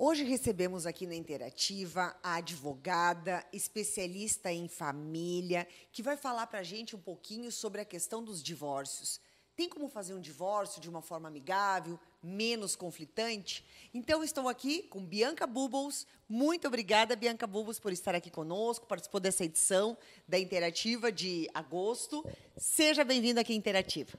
Hoje recebemos aqui na Interativa a advogada, especialista em família, que vai falar para a gente um pouquinho sobre a questão dos divórcios. Tem como fazer um divórcio de uma forma amigável, menos conflitante? Então, estou aqui com Bianca Bubbles. Muito obrigada, Bianca Bubbles, por estar aqui conosco, participou dessa edição da Interativa de agosto. Seja bem-vinda aqui à Interativa.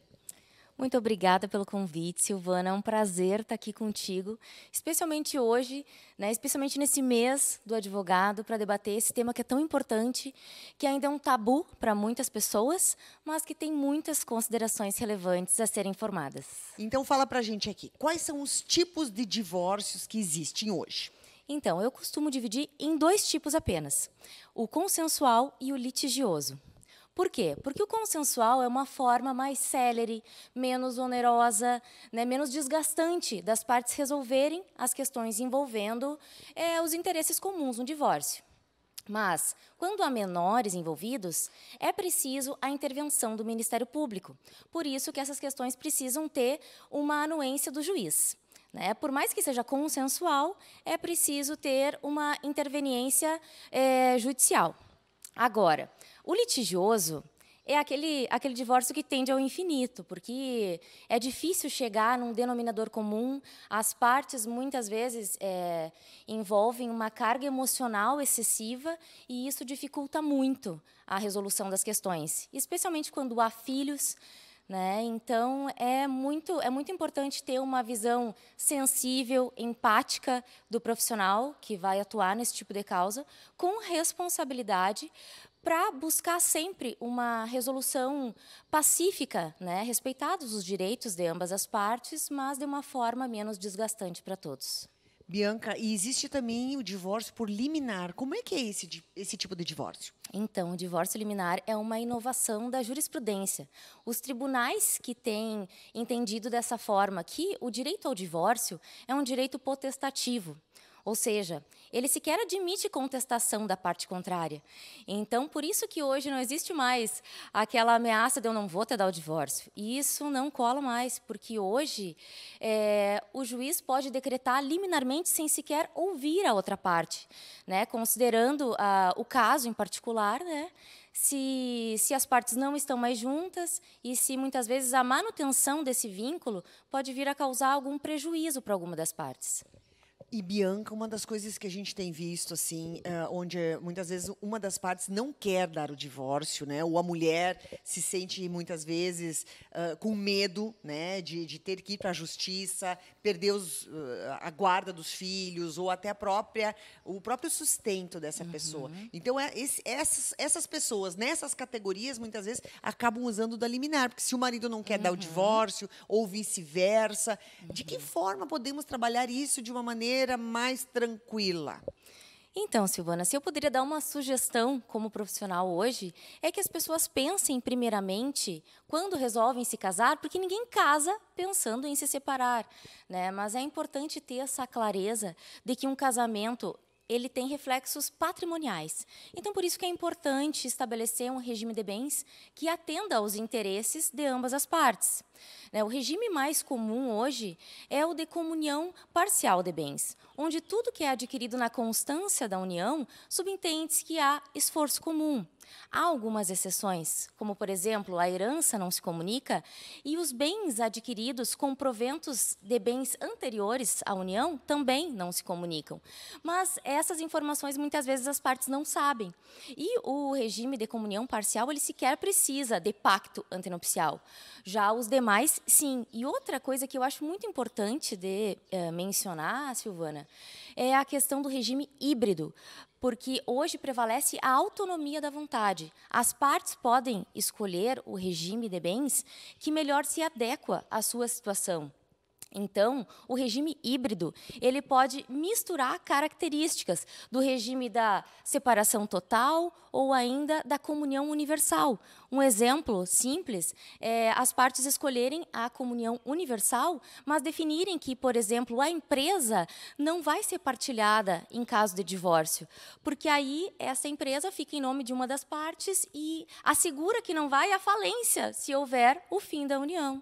Muito obrigada pelo convite, Silvana. É um prazer estar aqui contigo, especialmente hoje, especialmente nesse mês do advogado, para debater esse tema que é tão importante, que ainda é um tabu para muitas pessoas, mas que tem muitas considerações relevantes a serem formadas. Então, fala para a gente aqui, quais são os tipos de divórcios que existem hoje? Então, eu costumo dividir em dois tipos apenas, o consensual e o litigioso. Por quê? Porque o consensual é uma forma mais célere, menos onerosa, menos desgastante das partes resolverem as questões envolvendo os interesses comuns no divórcio. Mas, quando há menores envolvidos, é preciso a intervenção do Ministério Público. Por isso que essas questões precisam ter uma anuência do juiz. Por mais que seja consensual, é preciso ter uma interveniência judicial. Agora, o litigioso é aquele divórcio que tende ao infinito, porque é difícil chegar num denominador comum, as partes muitas vezes envolvem uma carga emocional excessiva e isso dificulta muito a resolução das questões, especialmente quando há filhos. Então, é muito importante ter uma visão sensível, empática do profissional que vai atuar nesse tipo de causa, com responsabilidade, para buscar sempre uma resolução pacífica, respeitados os direitos de ambas as partes, mas de uma forma menos desgastante para todos. Bianca, e existe também o divórcio por liminar. Como é que é esse tipo de divórcio? Então, o divórcio liminar é uma inovação da jurisprudência. Os tribunais que têm entendido dessa forma que o direito ao divórcio é um direito potestativo, ou seja, ele sequer admite contestação da parte contrária. Então, por isso que hoje não existe mais aquela ameaça de eu não vou te dar o divórcio. E isso não cola mais, porque hoje o juiz pode decretar liminarmente sem sequer ouvir a outra parte, considerando o caso em particular, se as partes não estão mais juntas e se muitas vezes a manutenção desse vínculo pode vir a causar algum prejuízo para alguma das partes. E, Bianca, uma das coisas que a gente tem visto, assim, onde muitas vezes uma das partes não quer dar o divórcio, ou a mulher se sente, muitas vezes, com medo de ter que ir para a justiça, perder a guarda dos filhos, ou até o próprio sustento dessa pessoa. Então, essas pessoas, nessas categorias, muitas vezes, acabam usando da liminar, porque se o marido não quer dar o divórcio, ou vice-versa, de que forma podemos trabalhar isso de uma maneira mais tranquila? Então, Silvana, se eu poderia dar uma sugestão como profissional hoje, é que as pessoas pensem primeiramente quando resolvem se casar, porque ninguém casa pensando em se separar, Mas é importante ter essa clareza de que um casamento ele tem reflexos patrimoniais. Então, por isso que é importante estabelecer um regime de bens que atenda aos interesses de ambas as partes. O regime mais comum hoje é o de comunhão parcial de bens, onde tudo que é adquirido na constância da união subentende-se que há esforço comum. Há algumas exceções, como, por exemplo, a herança não se comunica e os bens adquiridos com proventos de bens anteriores à união também não se comunicam. Mas essas informações, muitas vezes, as partes não sabem. E o regime de comunhão parcial, ele sequer precisa de pacto antenupcial. Já os demais, sim. E outra coisa que eu acho muito importante de mencionar, Silvana, é a questão do regime híbrido, porque hoje prevalece a autonomia da vontade. As partes podem escolher o regime de bens que melhor se adequa à sua situação. Então, o regime híbrido, ele pode misturar características do regime da separação total ou ainda da comunhão universal. Um exemplo simples é as partes escolherem a comunhão universal, mas definirem que, por exemplo, a empresa não vai ser partilhada em caso de divórcio, porque aí essa empresa fica em nome de uma das partes e assegura que não vai à falência se houver o fim da união.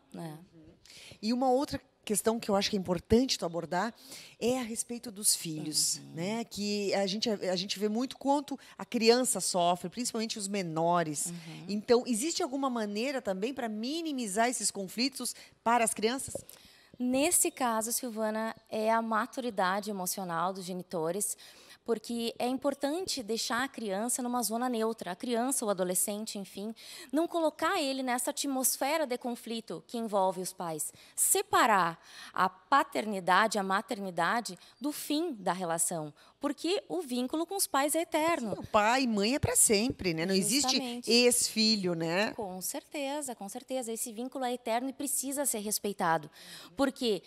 E uma outra questão que eu acho que é importante tu abordar é a respeito dos filhos, né? Que a gente vê muito quanto a criança sofre, principalmente os menores. Então, existe alguma maneira também para minimizar esses conflitos para as crianças? Nesse caso, Silvana, é a maturidade emocional dos genitores, porque é importante deixar a criança numa zona neutra, a criança ou adolescente, enfim, não colocar ele nessa atmosfera de conflito que envolve os pais. Separar a paternidade, a maternidade do fim da relação, porque o vínculo com os pais é eterno. Sim, o pai e mãe é para sempre, né? Não Justamente. existe ex-filho, né? Com certeza, com certeza. Esse vínculo é eterno e precisa ser respeitado. Porque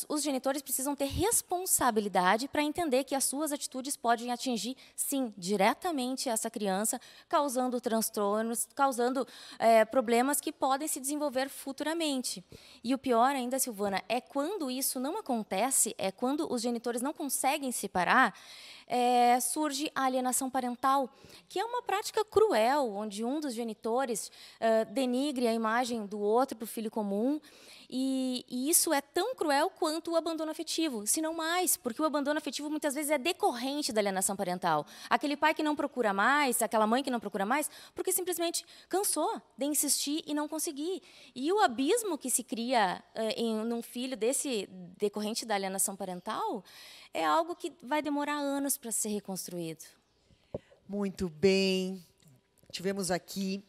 os genitores precisam ter responsabilidade para entender que as suas atitudes podem atingir, sim, diretamente essa criança, causando transtornos, causando problemas que podem se desenvolver futuramente. E o pior ainda, Silvana, é quando isso não acontece, é quando os genitores não conseguem separar, surge a alienação parental, que é uma prática cruel, onde um dos genitores denigre a imagem do outro para o filho comum. E isso é tão cruel quanto o abandono afetivo, se não mais, porque o abandono afetivo muitas vezes é decorrente da alienação parental. Aquele pai que não procura mais, aquela mãe que não procura mais, porque simplesmente cansou de insistir e não conseguir. E o abismo que se cria num filho desse decorrente da alienação parental é algo que vai demorar anos para ser reconstruído. Muito bem. Tivemos aqui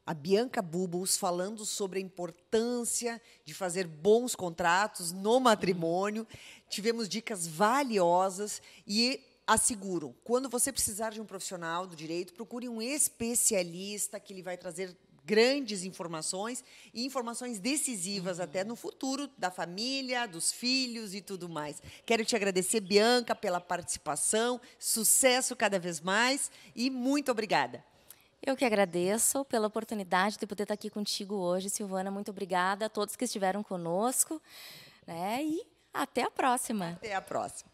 a Bianca Bubos falando sobre a importância de fazer bons contratos no matrimônio. Tivemos dicas valiosas e asseguro, quando você precisar de um profissional do direito, procure um especialista que ele vai trazer grandes informações e informações decisivas até no futuro da família, dos filhos e tudo mais. Quero te agradecer, Bianca, pela participação, sucesso cada vez mais e muito obrigada. Eu que agradeço pela oportunidade de poder estar aqui contigo hoje, Silvana. Muito obrigada a todos que estiveram conosco, né? E até a próxima. Até a próxima.